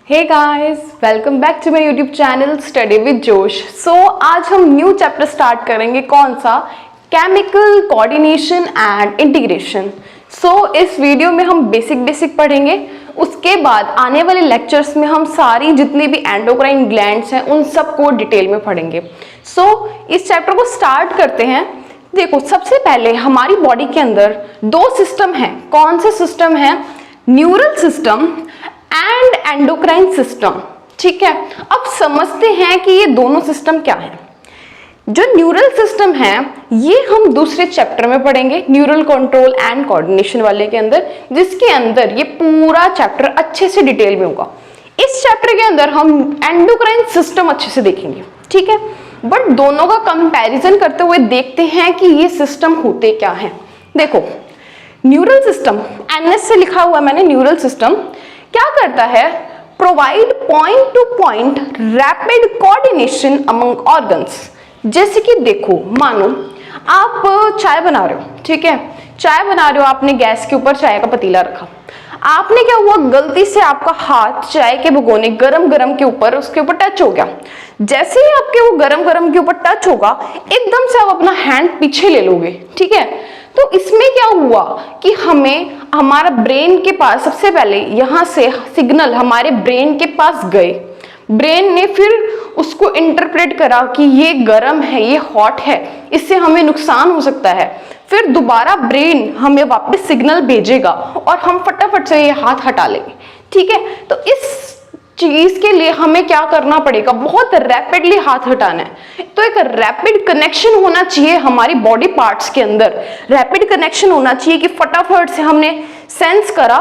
Hey guys, welcome back to my YouTube channel study with Josh. So आज हम new chapter start करेंगे। कौन सा? Chemical coordination and integration. So इस video में हम बेसिक पढ़ेंगे। उसके बाद आने वाले लेक्चर्स में हम सारी जितनी भी एंडोक्राइन ग्लैंड्स हैं उन सबको डिटेल में पढ़ेंगे। सो इस चैप्टर को स्टार्ट करते हैं। देखो, सबसे पहले हमारी बॉडी के अंदर दो सिस्टम हैं। कौन से सिस्टम है? Neural system and endocrine system. ठीक है, अब समझते हैं कि ये दोनों सिस्टम क्या है। जो न्यूरल सिस्टम है ये हम दूसरे चैप्टर में पढ़ेंगे, न्यूरल कंट्रोल एंड कोऑर्डिनेशन वाले के अंदर, जिसके अंदर ये पूरा चैप्टर अच्छे से डिटेल में होगा। इस चैप्टर के अंदर हम एंडोक्राइन सिस्टम अच्छे से देखेंगे। ठीक है, बट दोनों का कंपैरिजन करते हुए देखते हैं कि ये सिस्टम होते क्या है। देखो, न्यूरल सिस्टम, एनएस से लिखा हुआ मैंने, न्यूरल सिस्टम क्या करता है? Provide point two point rapid coordination among organs. जैसे कि देखो, मानो आप चाय बना रहे हो। ठीक है, चाय बना रहे हो, आपने गैस के ऊपर चाय का पतीला रखा। आपने क्या हुआ, गलती से आपका हाथ चाय के भगोने गरम के ऊपर, उसके ऊपर टच हो गया। जैसे ही आपके वो गरम के ऊपर टच होगा, एकदम से आप अपना हैंड पीछे ले लोगे। ठीक है, तो इसमें क्या हुआ कि हमें हमारा ब्रेन के पास सबसे पहले यहां से सिग्नल हमारे ब्रेन के पास गए। ब्रेन ने फिर उसको इंटरप्रेट करा कि ये गर्म है, ये हॉट है, इससे हमें नुकसान हो सकता है। फिर दोबारा ब्रेन हमें वापस सिग्नल भेजेगा और हम फटाफट से ये हाथ हटा लेंगे। ठीक है, तो इस चीज के लिए हमें क्या करना पड़ेगा? बहुत रैपिडली हाथ हटाना है। तो एक रैपिड कनेक्शन होना चाहिए हमारी बॉडी पार्ट्स के अंदर। रैपिड कनेक्शन होना चाहिए कि फटाफट से हमने सेंस करा,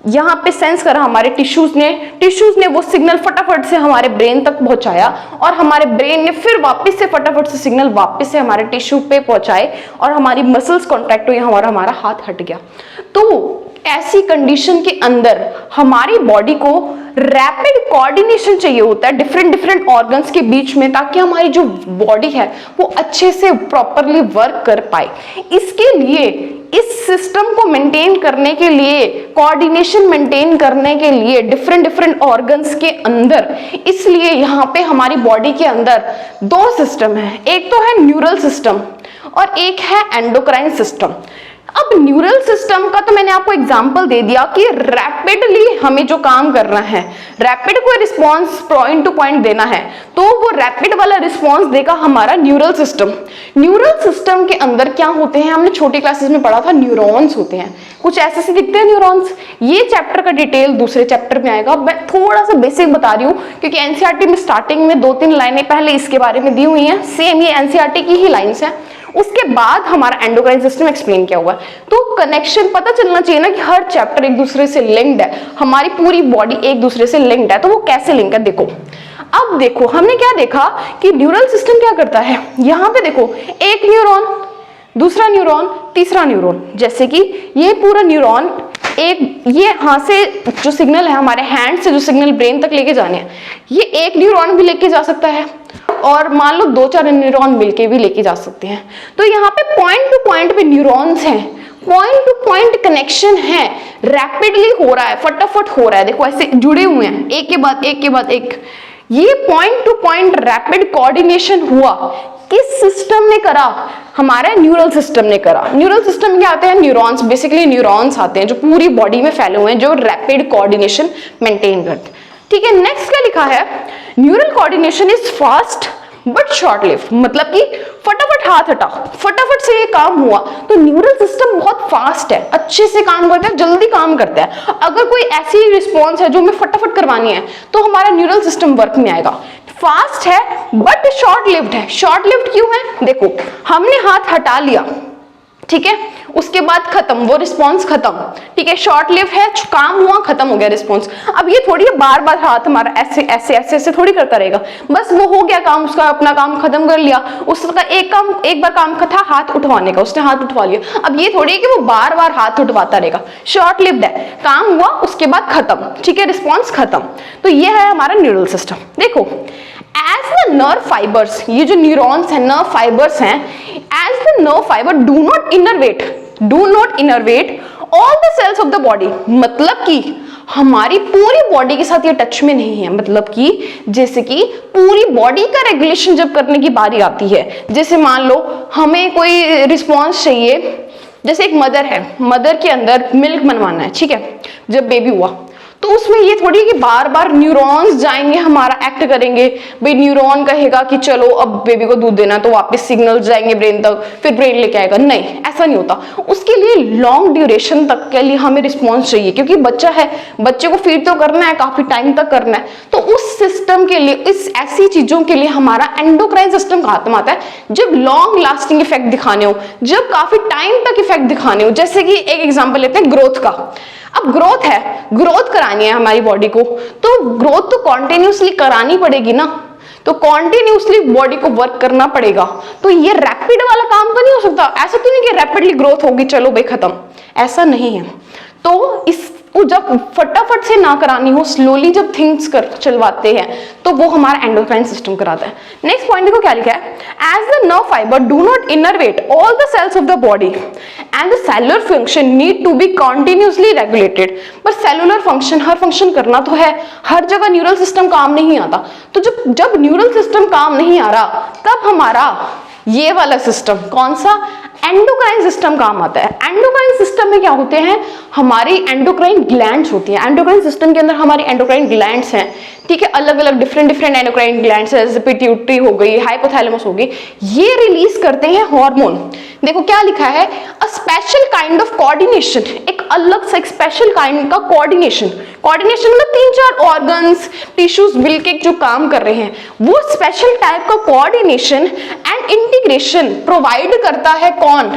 यहाँ पे सेंस करा हमारे टिश्यूज ने वो सिग्नल फटाफट से हमारे ब्रेन तक पहुंचाया और हमारे ब्रेन ने फिर वापस से फटाफट से सिग्नल वापस से हमारे टिश्यू पे पहुंचाए और हमारी मसल्स कॉन्ट्रैक्ट हुई, हमारा हाथ हट गया। तो ऐसी कंडीशन के अंदर हमारी बॉडी को रैपिड कोऑर्डिनेशन चाहिए होता है डिफरेंट ऑर्गन्स के बीच में, ताकि हमारी जो बॉडी है वो अच्छे से प्रॉपरली वर्क कर पाए। इसके लिए इस सिस्टम को मेंटेन करने के लिए, कोऑर्डिनेशन मेंटेन करने के लिए डिफरेंट ऑर्गन्स के अंदर, इसलिए यहाँ पे हमारी बॉडी के अंदर दो सिस्टम है। एक तो है न्यूरल सिस्टम और एक है एंडोक्राइन सिस्टम। अब न्यूरल सिस्टम का तो मैंने आपको एग्जांपल दे दिया कि रैपिडली हमें जो काम करना है, रैपिड कोई रिस्पांस पॉइंट टू पॉइंट देना है, तो वो रैपिड वाला रिस्पांस देगा हमारा न्यूरल सिस्टम। न्यूरल सिस्टम के अंदर क्या होते हैं, हमने छोटी क्लासेस में पढ़ा था, न्यूरॉन्स होते हैं। कुछ ऐसे से दिखते हैं न्यूरॉन्स। ये चैप्टर का डिटेल दूसरे चैप्टर में आएगा। मैं थोड़ा सा बेसिक बता रही हूँ क्योंकि एनसीईआरटी में स्टार्टिंग में 2-3 लाइनें पहले इसके बारे में दी हुई हैं। सेम ये एनसीईआरटी की ही लाइन्स हैं। उसके बाद हमारा एंडोक्राइन सिस्टम एक्सप्लेन किया हुआ है। तो कनेक्शन पता चलना चाहिए ना कि हर चैप्टर एक दूसरे से लिंक्ड है, हमारी पूरी बॉडी एक दूसरे से लिंक्ड है। तो वो कैसे लिंक है? देखो, अब देखो हमने क्या देखा कि न्यूरल सिस्टम क्या करता है। यहाँ पे देखो, एक न्यूरॉन, दूसरा न्यूरॉन, तीसरा न्यूरॉन। जैसे कि ये पूरा न्यूरॉन एक, ये यहाँ से जो सिग्नल है हमारे हैंड से जो सिग्नल ब्रेन तक लेके जाने हैं, ये एक न्यूरॉन भी लेके जा सकता है और मान लो 2-4 न्यूरॉन मिलके भी लेके जा सकते हैं। तो यहाँ पे पॉइंट टू पॉइंट पे न्यूरॉन्स हैं, पॉइंट टू पॉइंट कनेक्शन है, रैपिडली हो रहा है, फटाफट हो रहा है। देखो ऐसे जुड़े हुए हैं, एक के बाद एक। ये point two point rapid coordination हुआ किस सिस्टम ने करा? हमारा न्यूरल सिस्टम ने करा। न्यूरल सिस्टम में क्या आते हैं? न्यूरॉन्स, बेसिकली न्यूरॉन्स आते हैं जो पूरी बॉडी में फैले हुए हैं, जो रैपिड कोऑर्डिनेशन मेंटेन करते हैं। ठीक है, नेक्स्ट क्या लिखा है? Neural coordination is fast but short lived. मतलब कि फटाफट हाथ हटा, फटाफट से ये काम हुआ। तो न्यूरल सिस्टम बहुत फास्ट है, अच्छे से काम करता है, जल्दी काम करता है। अगर कोई ऐसी रिस्पॉन्स है जो हमें फटाफट करवानी है तो हमारा न्यूरल सिस्टम वर्क में आएगा। फास्ट है बट शॉर्ट लिव्ड है। शॉर्ट लिव्ड क्यों है? देखो, हमने हाथ हटा लिया, ठीक है, उसके बाद खत्म, वो रिस्पॉन्स खत्म। ठीक है, शॉर्ट लिव है, काम हुआ, खत्म हो गया रिस्पॉन्स। अब ये थोड़ी बार बार हाथ हमारा ऐसे थोड़ी करता रहेगा। बस वो हो गया काम, उसका अपना काम खत्म कर लिया। उसका एक बार काम था हाथ उठवाने का, उसने हाथ उठवा लिया। अब ये थोड़ी है कि वो बार बार हाथ उठवाता रहेगा। शॉर्ट लिव्ड है, काम हुआ, उसके बाद खत्म। ठीक है, रिस्पॉन्स खत्म। तो ये है हमारा न्यूरल सिस्टम। देखो, एज द नर्व फाइबर्स, ये जो न्यूरॉन्स हैं, नर्व फाइबर्स हैं, as the nerve fibre do not innervate all the cells of the body. मतलब कि हमारी पूरी बॉडी के साथ ये टच में नहीं है। मतलब कि जैसे कि पूरी बॉडी का रेगुलेशन जब करने की बारी आती है, जैसे मान लो हमें कोई रिस्पॉन्स चाहिए, जैसे एक मदर है, मदर के अंदर मिल्क बनवाना है, ठीक है, जब बेबी हुआ, तो उसमें ये थोड़ी कि बार बार न्यूरॉन्स जाएंगे, हमारा एक्ट करेंगे, भाई न्यूरॉन कहेगा कि चलो अब बेबी को दूध देना, तो वापस सिग्नल जाएंगे ब्रेन तक, फिर ब्रेन लेके आएगा। नहीं, ऐसा नहीं होता। उसके लिए लॉन्ग ड्यूरेशन तक के लिए हमें रिस्पॉन्स चाहिए, क्योंकि बच्चा है, बच्चे को फीड तो करना है, काफी टाइम तक करना है। तो उस सिस्टम के लिए, इस ऐसी चीजों के लिए हमारा एंडोक्राइन सिस्टम काम आता है, जब लॉन्ग लास्टिंग इफेक्ट दिखाने हो, जब काफी टाइम तक इफेक्ट दिखाने हो। जैसे कि एक एग्जाम्पल लेते हैं ग्रोथ का। अब ग्रोथ है, ग्रोथ करानी है हमारी बॉडी को, तो ग्रोथ तो कॉन्टिन्यूसली करानी पड़ेगी ना, तो कॉन्टिन्यूसली बॉडी को वर्क करना पड़ेगा। तो ये रैपिड वाला काम तो नहीं हो सकता। ऐसा तो नहीं कि रैपिडली ग्रोथ होगी चलो भाई खत्म, ऐसा नहीं है। तो इसको जब फटाफट से ना करानी हो, स्लोली जब थिंग्स कर चलवाते हैं, तो वो हमारा एंडोक्राइन सिस्टम कराता है। नेक्स्ट पॉइंट देखो क्या लिखा है, as the nerve fibre do not innervate all the cells of the body and the cellular function need to be continuously regulated. पर सेलुलर फंक्शन, हर फंक्शन करना तो है, हर जगह न्यूरल सिस्टम काम नहीं आता। तो जब न्यूरल सिस्टम काम नहीं आ रहा, तब हमारा ये वाला सिस्टम, कौन सा, एंडोक्राइन सिस्टम काम आता है। एंडोक्राइन सिस्टम में क्या होते हैं, हमारी एंडोक्राइन ग्लैंड्स होती हैं। एंडोक्राइन सिस्टम के अंदर हमारी एंडोक्राइन ग्लैंड्स हैं, ठीक है, अलग अलग डिफरेंट एंडोक्राइन ग्लैंड्स है, जैसे पिट्यूटरी हो गई, हाइपोथैलेमस हो गई, ये रिलीज करते हैं हार्मोन। देखो क्या लिखा है, a special kind of coordination, एक अलग सा एक स्पेशल काइंड का कोऑर्डिनेशन। कोऑर्डिनेशन मतलब 3-4 ऑर्गन्स, टिश्यूज मिलके जो काम कर रहे हैं, वो स्पेशल टाइप का कोऑर्डिनेशन एंड इंटीग्रेशन प्रोवाइड करता है कौन,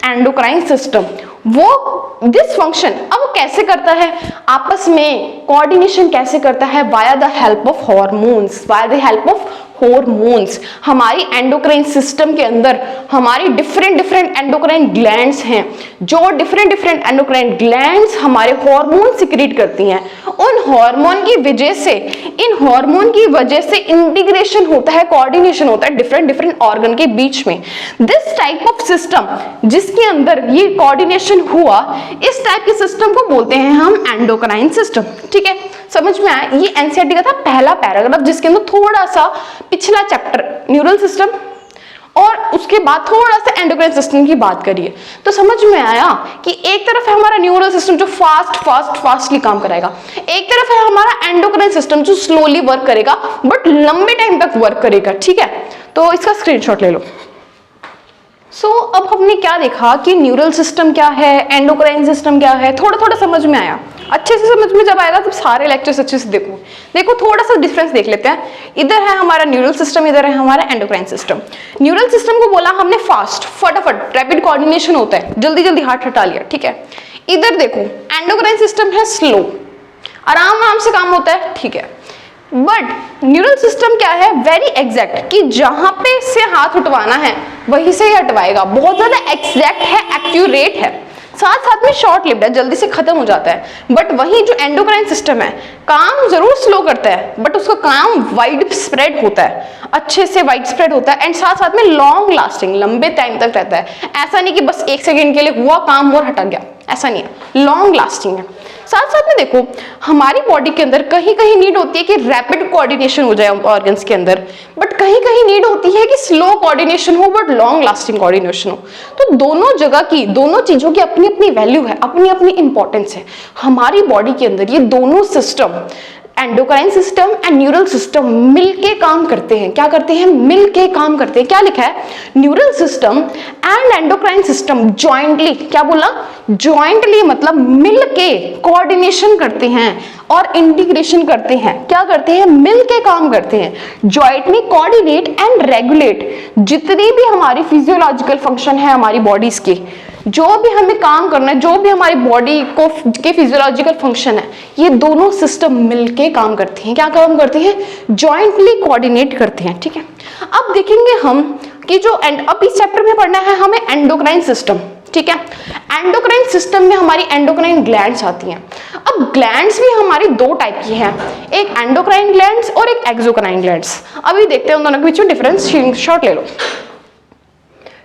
एंडोक्राइन सिस्टम। वो दिस फंक्शन अब वो कैसे करता है, आपस में कोऑर्डिनेशन कैसे करता है, via the help of hormones, via the help of hormones. हमारी एंडोक्राइन सिस्टम के अंदर हमारी डिफरेंट एंडोक्राइन ग्लैंड्स हैं, जो डिफरेंट एंडोक्राइन ग्लैंड्स हमारे हार्मोन सिक्रीट करती हैं। उन हार्मोन की वजह से, इन हार्मोन की वजह से इंटीग्रेशन होता है, कोऑर्डिनेशन होता है डिफरेंट ऑर्गन के बीच में। दिस टाइप ऑफ सिस्टम, जिसके अंदर ये कोऑर्डिनेशन हुआ, इस टाइप के सिस्टम को बोलते हैं हम एंडोक्राइन सिस्टम। ठीक है, समझ में आया। ये एनसीईआरटी का था पहला पैराग्राफ, जिसके अंदर थोड़ा सा पिछला चैप्टर न्यूरल सिस्टम और उसके बाद थोड़ा सा एंडोक्राइन सिस्टम की बात करिए, तो समझ में आया कि एक तरफ है हमारा न्यूरल सिस्टम जो फास्टली काम कराएगा, एक तरफ है हमारा एंडोक्राइन सिस्टम जो स्लोली वर्क करेगा बट लंबे टाइम तक वर्क करेगा। ठीक है, तो इसका स्क्रीनशॉट ले लो। अब हमने क्या देखा कि न्यूरल सिस्टम क्या है, एंडोक्राइन सिस्टम क्या है, थोड़ा समझ में आया। अच्छे से समझ में जब आएगा तब सारे लेक्चर्स अच्छे से देखो थोड़ा सा डिफरेंस देख लेते हैं। इधर है हमारा न्यूरल सिस्टम, इधर है हमारा एंडोक्राइन सिस्टम। न्यूरल सिस्टम को बोला हमने फास्ट, फटाफट रैपिड कोऑर्डिनेशन होता है, जल्दी हाथ हटा लिया। ठीक है, इधर देखो एंडोक्राइन सिस्टम है स्लो, आराम से काम होता है। ठीक है, बट न्यूरल सिस्टम क्या है, वेरी एग्जैक्ट, कि जहां पे से हाथ उठवाना है वहीं से ही हटवाएगा, बहुत ज्यादा एग्जैक्ट है, एक्यूरेट है, साथ में शॉर्ट लिव्ड है, जल्दी से खत्म हो जाता है। बट वही जो एंडोक्राइन सिस्टम है, काम जरूर स्लो करता है बट उसका काम वाइड स्प्रेड होता है, अच्छे से वाइड स्प्रेड होता है, एंड साथ में लॉन्ग लास्टिंग, लंबे टाइम तक रहता है। ऐसा नहीं कि बस 1 सेकेंड के लिए हुआ काम और हटा गया, ऐसा नहीं है, लॉन्ग लास्टिंग है। साथ में देखो हमारी बॉडी के अंदर कहीं नीड होती है कि रैपिड कोऑर्डिनेशन हो जाए ऑर्गन्स के अंदर, बट कहीं नीड होती है कि स्लो कोऑर्डिनेशन हो बट लॉन्ग लास्टिंग कोऑर्डिनेशन हो। तो दोनों जगह की, दोनों चीजों की अपनी वैल्यू है, अपनी इंपॉर्टेंस है। हमारी बॉडी के अंदर ये दोनों system, endocrine system and neural system मिलके काम करते हैं। क्या करते हैं, मिलके काम करते हैं। क्या लिखा है, neural system and endocrine system jointly, क्या बोला, जॉइंटली मतलब मिलके कोऑर्डिनेशन करते हैं और इंटीग्रेशन करते हैं। क्या करते हैं, मिलके काम करते हैं, जॉइंटली कोऑर्डिनेट एंड रेगुलेट जितनी भी हमारी फिजियोलॉजिकल फंक्शन है हमारी बॉडीज के, जो भी हमें काम करना है, जो भी हमारी बॉडी को के फिजियोलॉजिकल फंक्शन है, ये दोनों सिस्टम मिलके काम करते हैं। क्या काम करते हैं, जॉइंटली कोऑर्डिनेट करते हैं। ठीक है, अब देखेंगे हम कि जो अब इस चैप्टर में पढ़ना है हमें एंडोक्राइन सिस्टम। ठीक है, एंडोक्राइन सिस्टम में हमारी एंडोक्राइन ग्लैंड्स आती हैं। अब ग्लैंड्स भी हमारी 2 टाइप की हैं, एक एंडोक्राइन ग्लैंड्स और एक एक्सोक्राइन ग्लैंड्स। अभी देखते हैं उन दोनों के बीच में डिफरेंस, शॉर्ट ले लो।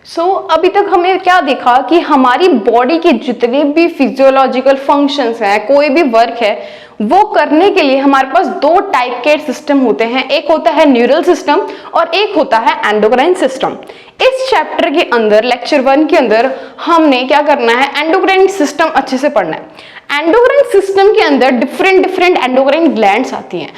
अभी तक हमें क्या देखा कि हमारी बॉडी के जितने भी फिजियोलॉजिकल फंक्शंस हैं, कोई भी वर्क है, वो करने के लिए हमारे पास दो टाइप के सिस्टम होते हैं। एक होता है न्यूरल सिस्टम और एक होता है एंडोक्राइन सिस्टम। इस चैप्टर के अंदर लेक्चर 1 के अंदर हमने क्या करना है, एंडोक्राइन सिस्टम अच्छे से पढ़ना है। एंडोक्राइन सिस्टम के अंदर डिफरेंट एंडोक्राइन ग्लैंड्स आती हैं।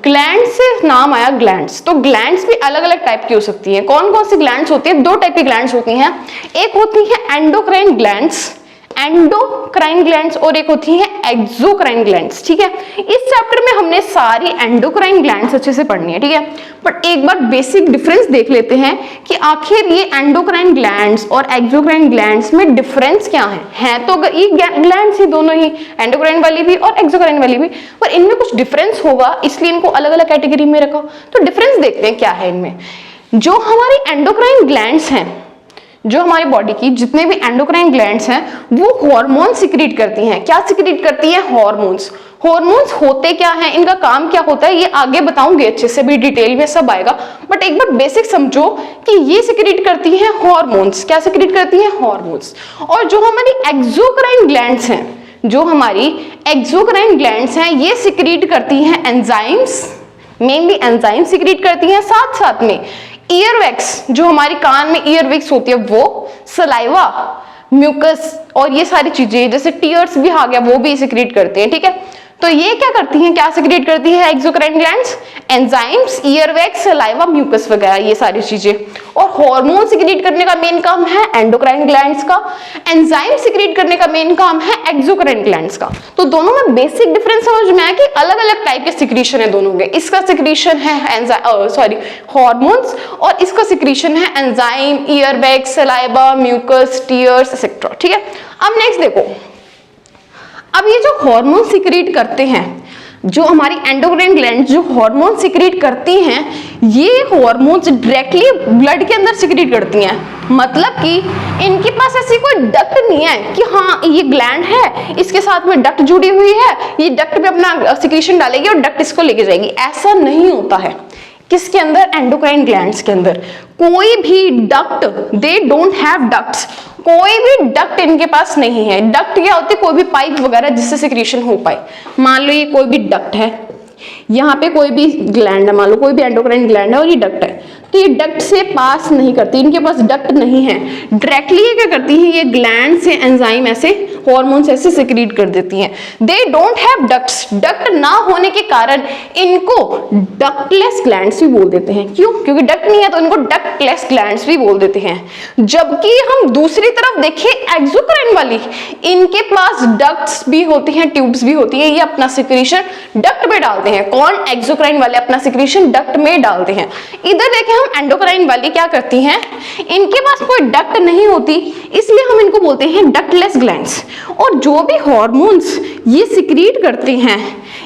ग्लैंड से नाम आया ग्लैंड्स, तो ग्लैंड्स भी अलग अलग टाइप की हो सकती हैं। कौन कौन सी ग्लैंड्स होती हैं? दो टाइप की ग्लैंड्स होती हैं। एक होती है एंडोक्राइन ग्लैंड्स, एंडोक्राइन ग्लैंड्स, और एक होती है एक्सोक्राइन ग्लैंड्स। ठीक है, इस चैप्टर में हमने सारी एंडोक्राइन ग्लैंड्स अच्छे से पढ़नी है। ठीक है, बट एक बार बेसिक डिफरेंस देख लेते हैं कि आखिर ये एंडोक्राइन ग्लैंड्स और एक्सोक्राइन ग्लैंड्स में डिफरेंस क्या है तो ये ग्लैंड्स ही दोनों ही, एंडोक्राइन वाली भी और एक्सोक्राइन वाली भी, पर इनमें कुछ डिफरेंस होगा इसलिए इनको अलग अलग कैटेगरी में रखा। तो डिफरेंस देखते हैं क्या है इनमें। जो हमारी एंडोक्राइन ग्लैंड्स हैं, जो हमारी बॉडी की जितने भी एंडोक्राइन ग्लैंड्स हैं, वो हार्मोन सिक्रीट करती हैं। क्या सिक्रीट करती हैं? हार्मोन्स। हार्मोन्स होते क्या हैं, इनका काम क्या होता है, ये आगे बताऊंगी अच्छे से, भी डिटेल में सब आएगा। बट एक बार बेसिक समझो कि ये सिक्रीट करती हैं हार्मोन्स। क्या सिक्रीट करती हैं? हार्मोन्स। और जो हमारी एक्सोक्राइन ग्लैंड्स हैं, जो हमारी एक्सोक्राइन ग्लैंड्स हैं, ये सिक्रीट करती हैं एंजाइम्स, मेनली एंजाइम सिक्रीट करती हैं। साथ साथ में ईयरवैक्स, जो हमारी कान में ईयरवैक्स होती है, वो सलाइवा, म्यूकस और ये सारी चीजें, जैसे टीयर्स भी आ गया, वो भी सिक्रीट करते हैं। ठीक है, तो ये क्या करती हैं, क्या सिक्रीट करती है exocrine glands? Enzymes, earwax, saliva, mucus वगैरह ये सारी चीजें। और हार्मोन सिक्रीट करने का मेन काम है एंडोक्राइन ग्लैंड्स का, एंजाइम सिक्रीट करने का मेन काम है एक्सोक्राइन ग्लैंड्स का। तो दोनों में बेसिक डिफरेंस समझ में आया कि अलग अलग टाइप के सिक्रीशन है दोनों के। इसका सिक्रीशन है हार्मोन्स और इसका सिक्रीशन है enzyme, earwax, saliva, mucus, tears etcetera. ठीक है, अब नेक्स्ट देखो, अब ये जो हार्मोन सिक्रीट करते हैं, जो हमारी एंडोक्राइन ग्लैंड जो हार्मोन सिक्रीट करती हैं, ये हार्मोन्स डायरेक्टली ब्लड के अंदर सिक्रीट करती हैं। मतलब कि इनके पास ऐसी कोई डक्ट नहीं है कि हाँ ये ग्लैंड है, इसके साथ में डक्ट जुड़ी हुई है, ये डक्ट पे अपना सिक्रीशन डालेगी और डक्ट इसको लेके जाएगी। ऐसा नहीं होता है। किसके अंदर? एंडोक्राइन ग्लैंड्स के अंदर कोई भी duct, they don't have ducts, कोई भी डक्ट इनके पास नहीं है। डक्ट क्या होती है? कोई भी पाइप वगैरह जिससे सिक्रीशन हो पाए। मान लो ये कोई भी डक्ट है, यहाँ पे कोई भी ग्लैंड है, मान लो कोई भी एंडोक्राइन ग्लैंड है और ये डक्ट है, तो ये डक्ट से पास नहीं करती, इनके पास डक्ट नहीं है। डायरेक्टली ये क्या करती है, ये ग्लैंड से एंजाइम ऐसे हार्मोन्स ऐसे सिक्रीट कर देती हैं। They don't have ducts, duct ना होने के कारण इनको डक्टलेस ग्लैंड्स भी बोल देते हैं। क्यों? क्योंकि डक्ट नहीं है तो इनको डक्टलेस ग्लैंड्स भी बोल देते हैं। जबकि हम दूसरी तरफ देखें एक्सोक्राइन वाली, इनके पास डक्ट्स भी होती हैं, ट्यूब्स भी होती हैं, ये अपना सिक्रीशन डक्ट में डालते हैं। कौन? एक्सोक्राइन वाले अपना सिक्रीशन डक्ट में डालते हैं। इधर देखें हम एंडोक्राइन वाली क्या करती हैं, इनके पास कोई डक्ट नहीं होती, इसलिए हम इनको बोलते हैं डक्टलेस ग्लैंड्स। और जो भी हार्मोन्स ये सिक्रीट करते हैं,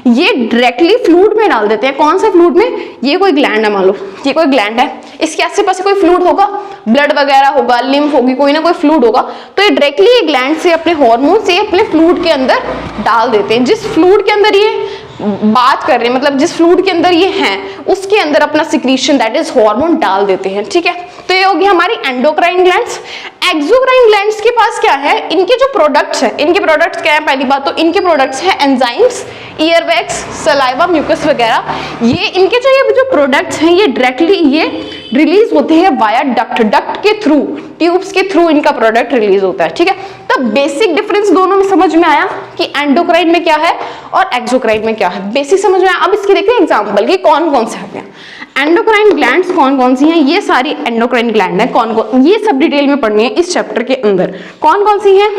ये डायरेक्टली फ्लूइड में डाल देते हैं। कौन से फ्लूइड में? ये कोई ग्लैंड है, मान लो ये कोई ग्लैंड है, इसके आस पास कोई फ्लूइड होगा, ब्लड वगैरह होगा, लिम्फ होगी, कोई ना कोई फ्लूइड होगा, तो ये डायरेक्टली ग्लैंड से अपने हार्मोन से अपने फ्लूइड के अंदर डाल देते हैं। जिस फ्लूइड के अंदर ये बात कर रहे हैं, मतलब जिस फ्लूइड के अंदर ये हैं, उसके अंदर अपना सिक्रीशन दैट इज हार्मोन डाल देते हैं। ठीक है, तो ये होगी हमारी एंडोक्राइन ग्लैंड्स। एक्सोक्राइन ग्लैंड्स के पास क्या है, इनके जो प्रोडक्ट्स हैं, इनके प्रोडक्ट्स क्या है? पहली बात तो इनके प्रोडक्ट्स हैं एंजाइम्स, ईयरवैक्स, सलाइवा, म्यूकस वगैरह। ये इनके जो प्रोडक्ट्स हैं, ये डायरेक्टली ये रिलीज होते हैं वाया डक्ट, डक्ट के थ्रू, ट्यूब्स के थ्रू इनका प्रोडक्ट रिलीज होता है। ठीक है, तो बेसिक डिफरेंस दोनों में समझ में आया कि एंडोक्राइन में क्या है और एक्सोक्राइन में क्या है, बेसिक समझ में आया। अब इसके देखते हैं एग्जांपल कि कौन कौन से हैं एंडोक्राइन ग्लैंड्स, कौन कौन सी हैं। ये सारी एंडोक्राइन ग्लैंड है, कौन कौन, ये सब डिटेल में पढ़नी है इस चैप्टर के अंदर। कौन कौन सी हैं?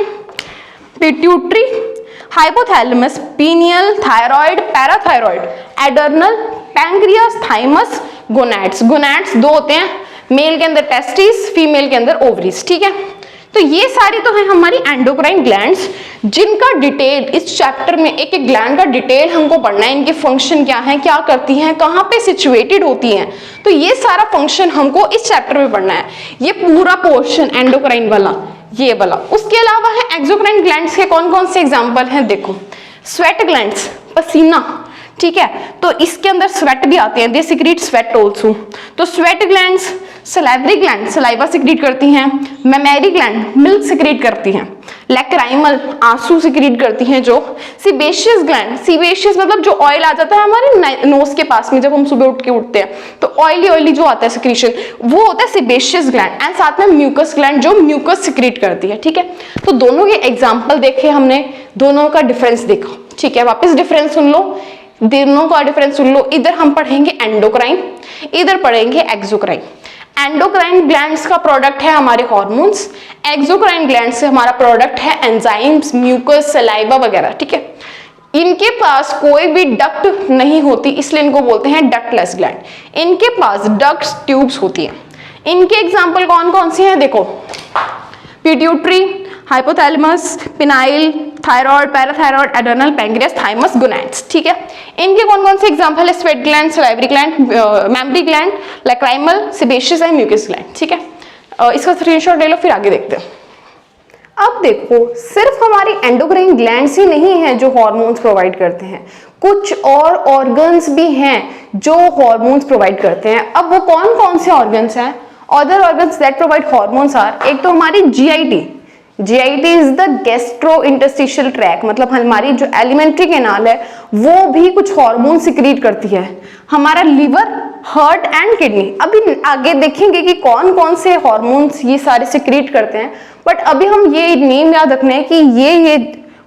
Pituitary, hypothalamus, pineal, thyroid, parathyroid, adrenal, pancreas, thymus, gonads. Gonads दो होते हैं, मेल के अंदर टेस्टिस, फीमेल के अंदर ओवरीज। ठीक है, तो ये सारी तो है हमारी एंडोक्राइन ग्लैंड्स, जिनका डिटेल इस चैप्टर में एक एक ग्लैंड का डिटेल हमको पढ़ना है। इनके फंक्शन क्या है, क्या करती हैं, कहाँ पे सिचुएटेड होती हैं, तो ये सारा फंक्शन हमको इस चैप्टर में पढ़ना है। ये पूरा पोर्शन एंडोक्राइन वाला, ये वाला। उसके अलावा है एक्सोक्राइन ग्लैंड्स के कौन कौन से एग्जाम्पल हैं, देखो स्वेट ग्लैंड्स, पसीना। ठीक है, तो इसके अंदर स्वेट भी आते हैं, दे सिक्रीट स्वेट ऑल्सो। तो sweat glands, salivary gland saliva secrete करती हैं, मैमेरी ग्लैंड मिल्क सिक्रीट करती हैं, लैक्राइमल आंसू सिक्रीट करती हैं, जो सीबेशियस ग्लैंड, सीबेशियस मतलब जो ऑयल आ जाता है हमारे नोज के पास में जब हम सुबह उठ के उठते हैं तो ऑयली ऑयली जो आता है सिक्रीशन वो होता है सीबेशियस ग्लैंड। एंड साथ में म्यूकस ग्लैंड जो म्यूकस सिक्रीट करती है। ठीक है, तो दोनों के एग्जाम्पल देखे हमने, दोनों का डिफरेंस देखा। ठीक है, वापस डिफरेंस सुन लो, दोनों का डिफरेंस सुन लो। इधर हम पढ़ेंगे एंडोक्राइन, इधर पढ़ेंगे एक्सोक्राइन। एंडोक्राइन ग्लैंड्स का प्रोडक्ट है हमारे हार्मोन्स, एक्सोक्राइन ग्लैंड से हमारा प्रोडक्ट है एंजाइम्स, म्यूकस, सलाइवा वगैरह। ठीक है, इनके पास कोई भी डक्ट नहीं होती इसलिए इनको बोलते हैं डक्टलेस ग्लैंड। इनके पास डक्ट्स ट्यूब्स होती हैं। इनके एग्जाम्पल कौन कौन से हैं देखो, pituitary, hypothalamus, pineal, thyroid, parathyroid, adrenal, pancreas, thymus, gonads. ठीक है, इनके कौन कौन से एग्जांपल है, sweat gland, salivary gland, mammary gland, lacrimal, sebaceous and mucus gland. ठीक है, इसका स्क्रीनशॉट ले लो, फिर आगे देखते हैं। अब देखो, सिर्फ हमारी एंडोक्राइन ग्लैंड्स ही नहीं है जो हार्मोन्स प्रोवाइड करते हैं, कुछ और ऑर्गन्स भी हैं जो हार्मोन्स प्रोवाइड करते हैं। अब वो कौन कौन से ऑर्गन्स हैं? Other organs that provide hormones are, एक तो हमारी GIT, GIT is the gastro interstitial tract, मतलब हमारी जो एलिमेंट्री कैनाल है वो भी कुछ हार्मोन सिक्रीट करती है। हमारा लिवर, हार्ट एंड किडनी, अभी आगे देखेंगे कि कौन कौन से हार्मोन्स ये सारे सिक्रीट करते हैं, बट अभी हम ये नेम याद रखना है कि ये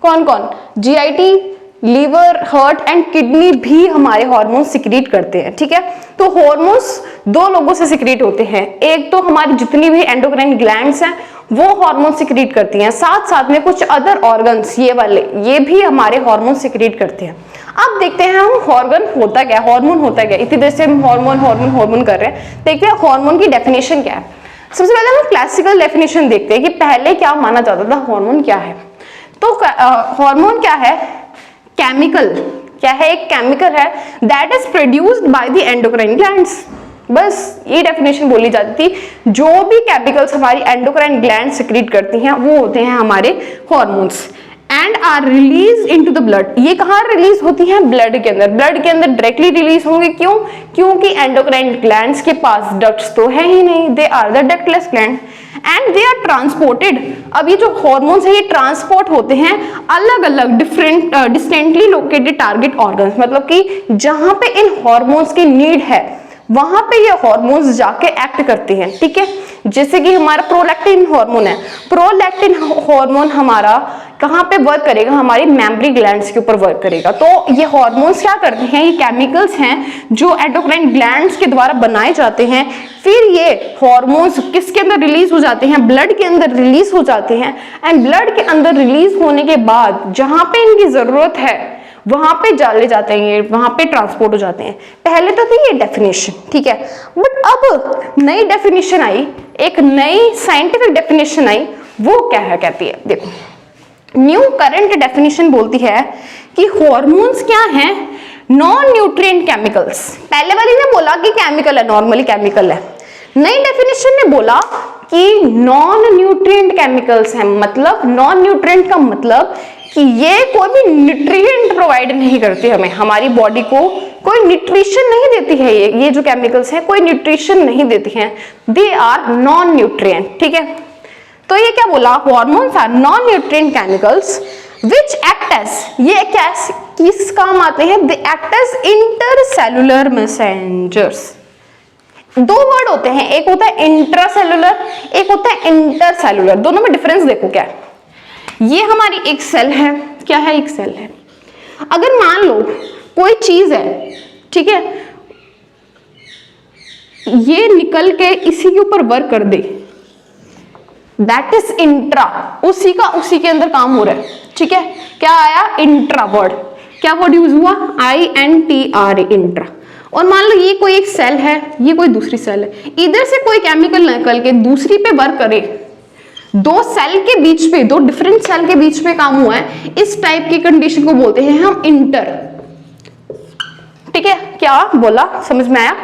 कौन कौन, GIT, liver, heart and kidney भी हमारे हार्मोन सिक्रीट करते हैं। ठीक है, तो हार्मोन्स दो लोगों से सिक्रीट होते हैं, एक तो हमारी जितनी भी एंडोक्राइन ग्लैंड्स हैं वो हार्मोन सिक्रीट करती हैं, साथ साथ में कुछ अदर ऑर्गन्स ये वाले ये भी हमारे हार्मोन सिक्रीट करते हैं। अब देखते हैं हम ऑर्गन होता क्या, हार्मोन होता क्या। इतनी देर से हम हार्मोन हार्मोन हार्मोन कर रहे हैं, देखते हैं हार्मोन की डेफिनेशन क्या है। सबसे पहले हम क्लासिकल डेफिनेशन देखते हैं कि पहले क्या माना जाता था, हार्मोन क्या है। तो हार्मोन क्या है, केमिकल, क्या है, एक केमिकल है that is produced by the endocrine glands. बस ये डेफिनेशन बोली जाती थी, जो भी केमिकल्स हमारी एंडोक्राइन ग्लैंड सिक्रीट करती हैं वो होते हैं हमारे hormones and are release into the blood. ये कहाँ रिलीज होती हैं, ब्लड के अंदर, ब्लड के अंदर डायरेक्टली रिलीज होंगे। क्यों? क्योंकि एंडोक्राइन ग्लैंड्स के पास डक्ट्स तो है ही नहीं, they are the ductless gland and they are transported. अब ये जो हार्मोन्स है ये ट्रांसपोर्ट होते हैं अलग अलग different distantly located target organs, मतलब कि जहां पे इन हार्मोन्स की नीड है वहां पे ये हार्मोन्स जाके एक्ट करते हैं। ठीक है, जैसे कि हमारा प्रोलैक्टिन हार्मोन है, प्रोलैक्टिन हार्मोन हमारा कहाँ पे वर्क करेगा, हमारी मैमरी ग्लैंड्स के ऊपर वर्क करेगा। तो ये हार्मोन्स क्या करते हैं, ये केमिकल्स हैं जो एंडोक्राइन ग्लैंड्स के द्वारा बनाए जाते हैं। फिर ये हार्मोन्स किसके अंदर रिलीज हो जाते हैं, ब्लड के अंदर रिलीज हो जाते हैं एंड ब्लड के अंदर रिलीज होने के बाद जहां पे इनकी जरूरत है वहां पे डाले जाते हैं, वहां पे ट्रांसपोर्ट हो जाते हैं। पहले तो थी ये डेफिनेशन, ठीक है, बट अब नई डेफिनेशन आई, एक नई साइंटिफिक डेफिनेशन आई, वो क्या है, कहती है, देखो न्यू करंट डेफिनेशन बोलती है कि हार्मोन्स क्या हैं, नॉन न्यूट्रिएंट केमिकल्स। पहले वाली ने बोला कि केमिकल है, नॉर्मली केमिकल है। नई डेफिनेशन ने बोला कि नॉन न्यूट्रिएंट केमिकल्स हैं, मतलब नॉन न्यूट्रिएंट का मतलब कि ये कोई भी न्यूट्रिएंट प्रोवाइड नहीं करते हमें, हमारी बॉडी को कोई न्यूट्रिशन नहीं देती है। ये जो केमिकल्स हैं कोई न्यूट्रिशन नहीं देती हैं, दे आर नॉन न्यूट्रिएंट। ठीक है, तो ये क्या बोला, hormones are non nutrient chemicals which act as, ये क्या किस काम आते हैं, they act as intercellular messengers. दो वर्ड होते हैं, एक होता है इंट्रासेलुलर, एक होता है इंटरसेलुलर। दोनों में डिफरेंस देखो क्या है। ये हमारी एक सेल है, क्या है, एक सेल है। अगर मान लो कोई चीज है, ठीक है, ये निकल के इसी के ऊपर वर्क कर दे, दैट इज इंट्रा, उसी का उसी के अंदर काम हो रहा है। ठीक है, क्या आया, इंट्रा वर्ड, क्या वर्ड यूज हुआ, INTRA, इंट्रा। और मान लो ये कोई एक सेल है, ये कोई दूसरी सेल है, इधर से कोई केमिकल निकल के दूसरी पे वर्क करे, दो सेल के बीच पे, दो डिफरेंट सेल के बीच में काम हुआ है, इस टाइप की कंडीशन को बोलते हैं हम इंटर। ठीक है, क्या बोला, समझ में आया।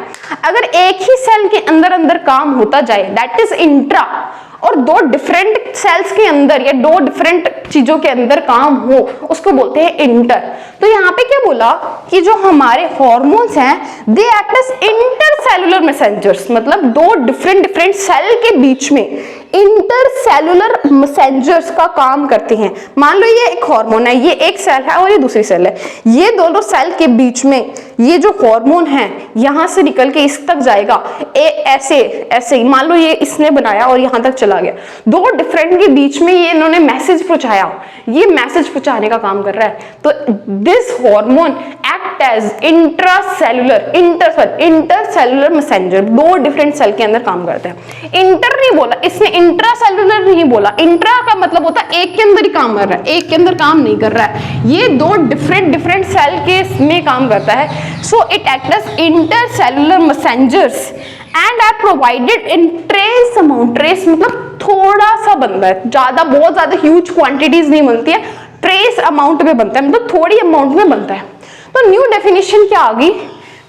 अगर एक ही सेल के अंदर अंदर काम होता जाए दैट इज इंट्रा, और दो डिफरेंट सेल्स के अंदर या दो डिफरेंट चीजों के अंदर काम हो उसको बोलते हैं इंटर। तो यहाँ पे क्या बोला कि जो हमारे हॉर्मोन्स हैं they act as intercellular messengers, मतलब दो डिफरेंट सेल के बीच में इंटरसेलुलर मैसेंजर्स का काम करते हैं। मान लो ये एक हार्मोन है, ये एक सेल है और ये दूसरी सेल है, ये दोनों सेल के बीच में ये जो हार्मोन है यहां से निकल के इस तक जाएगा, ऐसे ऐसे ही मान लो ये इसने बनाया और यहां तक चला गया, दो डिफरेंट के बीच में ये इन्होंने मैसेज पहुंचाया, ये मैसेज पहुंचाने का काम कर रहा है। तो this hormone act as intercellular messenger, दो डिफरेंट सेल के अंदर काम करते हैं। इंटर नहीं बोला इसने, इंट्रासेलुलर नहीं बोला, इंट्रा का मतलब होता है एक के अंदर ही काम कर रहा है, एक के अंदर काम नहीं कर रहा है, ये दो डिफरेंट सेल के में काम करता है। So it act as intercellular messengers and are provided in trace amount, trace मतलब थोड़ा सा बनता है, ज्यादा बहुत ज्यादा ह्यूज क्वांटिटीज नहीं बनती है, ट्रेस अमाउंट में बनता है, मतलब थोड़ी अमाउंट में बनता है। तो न्यू डेफिनेशन क्या आ गई,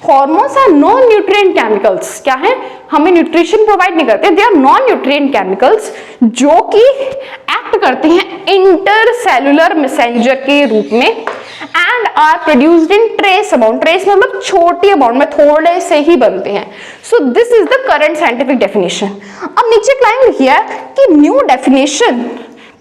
hormones are non nutrient chemicals, क्या है, हमें न्यूट्रिशन प्रोवाइड नहीं करते, they are non nutrient chemicals जो कि एक्ट करते हैं इंटरसेलुलर मैसेंजर के रूप में and are produced in trace amount, trace मतलब छोटी अमाउंट में, थोड़े से ही बनते हैं। So this is the current scientific definition. अब नीचे क्लाइम लिखिए कि new definition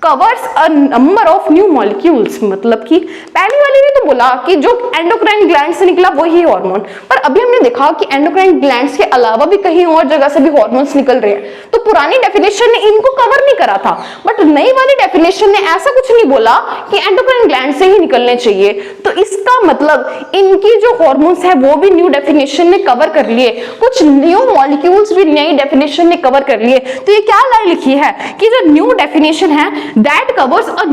covers a number of new molecules, मतलब कि पहली वाली ने तो बोला कि जो एंडोक्राइन ग्लैंड से निकला वही हार्मोन, पर अभी हमने देखा कि एंडोक्राइन ग्लैंड्स के अलावा भी कहीं और जगह से भी हार्मोन्स निकल रहे हैं। तो पुरानी डेफिनेशन ने इनको कवर नहीं करा था, बट नई वाली डेफिनेशन ने ऐसा कुछ नहीं बोला कि एंडोक्राइन ग्लैंड से ही निकलने चाहिए। तो इसका मतलब इनकी जो हार्मोन्स है वो भी न्यू डेफिनेशन ने कवर कर लिए, कुछ न्यू मॉलिक्यूल्स भी नई डेफिनेशन ने कवर कर लिए। तो ये क्या लाइन लिखी है कि जो न्यू डेफिनेशन है that covers a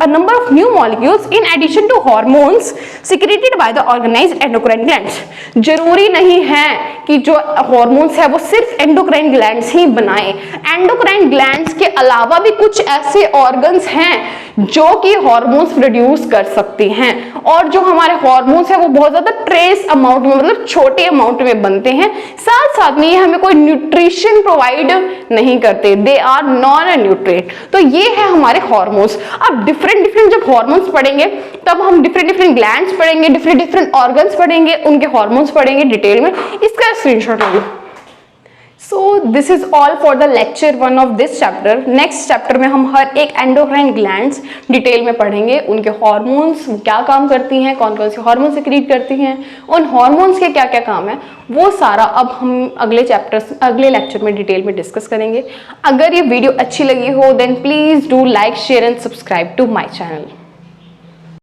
number of new molecules in addition to hormones secreted by the organized endocrine glands। जरूरी नहीं है कि जो हॉर्मोन्स है वो सिर्फ एंडोक्राइन ग्लैंड्स ही बनाए, एंडोक्राइन ग्लैंड्स के अलावा भी कुछ ऐसे ऑर्गन्स हैं जो कि हॉर्मोन्स प्रोड्यूस कर सकती हैं, और जो हमारे हॉर्मोन्स है वो बहुत ज्यादा ट्रेस अमाउंट में, मतलब छोटे अमाउंट में बनते हैं, साथ साथ में ये हमें कोई न्यूट्रिशन प्रोवाइड नहीं करते, दे आर नॉन न्यूट्रिएंट। तो ये है हमारे हार्मोन्स। अब डिफरेंट जब हार्मोन्स पढ़ेंगे तब हम डिफरेंट ग्लैंड्स पढ़ेंगे, डिफरेंट ऑर्गन्स पढ़ेंगे, उनके हार्मोन्स पढ़ेंगे डिटेल में, इसका स्क्रीनशॉट ले लो। So this is all for the lecture 1 of this chapter. Next chapter में हम हर एक एंडोक्राइन ग्लैंड्स डिटेल में पढ़ेंगे, उनके हार्मोन्स क्या काम करती हैं, कौन कौन से हार्मोन सिक्रीट करती हैं, उन हार्मोन्स के क्या क्या काम है, वो सारा अब हम अगले लेक्चर में डिटेल में डिस्कस करेंगे। अगर ये वीडियो अच्छी लगी हो then please do like share and subscribe to my channel.